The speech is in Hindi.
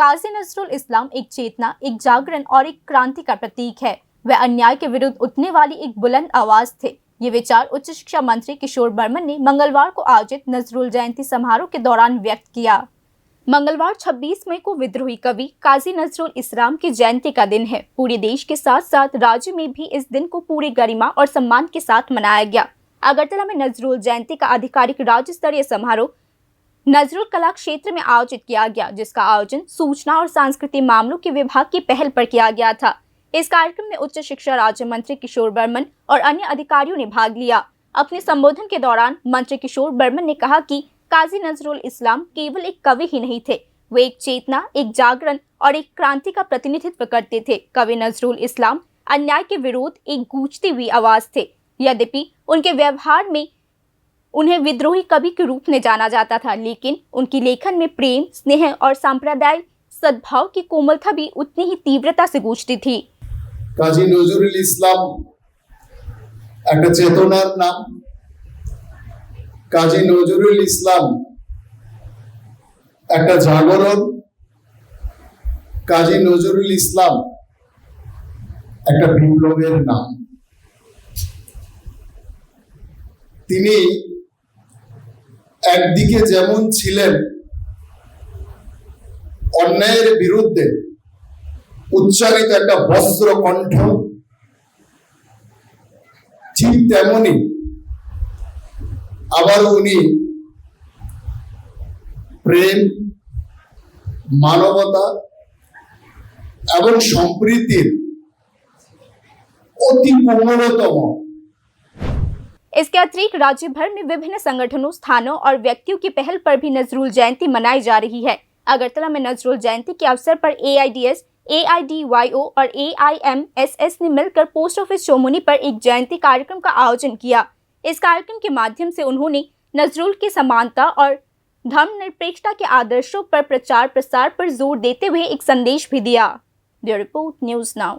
काजी नजरुल इस्लाम एक चेतना, एक जागरण और एक क्रांति का प्रतीक है। वह अन्याय के विरुद्ध उठने वाली एक बुलंद आवाज थे। ये विचार उच्च शिक्षा मंत्री किशोर बर्मन ने मंगलवार को आयोजित नजरुल जयंती समारोह के दौरान व्यक्त किया। मंगलवार 26 मई को विद्रोही कवि काजी नजरुल इस्लाम की जयंती का दिन है। पूरे देश के साथ साथ राज्य में भी इस दिन को पूरी गरिमा और सम्मान के साथ मनाया गया। अगरतला में नजरुल जयंती का आधिकारिक राज्य स्तरीय समारोह नजरुल कला क्षेत्र में आयोजित किया गया, जिसका आयोजन सूचना और सांस्कृतिक मामलों के विभाग की पहल पर किया गया था। इस कार्यक्रम में उच्च शिक्षा राज्य मंत्री किशोर बर्मन और अन्य अधिकारियों ने भाग लिया। अपने संबोधन के दौरान मंत्री किशोर बर्मन ने कहा कि काजी नजरुल इस्लाम केवल एक कवि ही नहीं थे, वे एक चेतना, एक जागरण और एक क्रांति का प्रतिनिधित्व करते थे। कवि नजरुल इस्लाम अन्याय के विरोध एक गूंजती हुई आवाज थे। यद्यपि उनके व्यवहार में उन्हें विद्रोही कवि के रूप में जाना जाता था, लेकिन उनकी लेखन में प्रेम, स्नेह और सांप्रदायिक सद्भाव की कोमलता भी उतनी ही तीव्रता से गूंजती थी। কাজী নজরুল ইসলাম একটা চেতনার নাম। কাজী নজরুল ইসলাম একটা জাগরণ। কাজী নজরুল ইসলাম একটা বিপ্লবের নাম। তিনি একদিকে যেমন ছিলেন অন্যায়ের বিরুদ্ধে উচ্চারিত একটা বজ্র কণ্ঠ, ঠিক তেমনি আবার উনি প্রেম, মানবতা এবং সম্প্রীতির অতি কোমলতম। इसके अतिरिक्त राज्य भर में विभिन्न संगठनों, स्थानों और व्यक्तियों की पहल पर भी नजरुल जयंती मनाई जा रही है। अगरतला में नजरुल जयंती के अवसर पर AIDS, AIDYO और AIMSS ने मिलकर पोस्ट ऑफिस चौमुनी पर एक जयंती कार्यक्रम का आयोजन किया। इस कार्यक्रम के माध्यम से उन्होंने नजरुल की समानता और धर्मनिरपेक्षता के आदर्शों पर प्रचार प्रसार पर जोर देते हुए एक संदेश भी दिया। Bureau report, news now.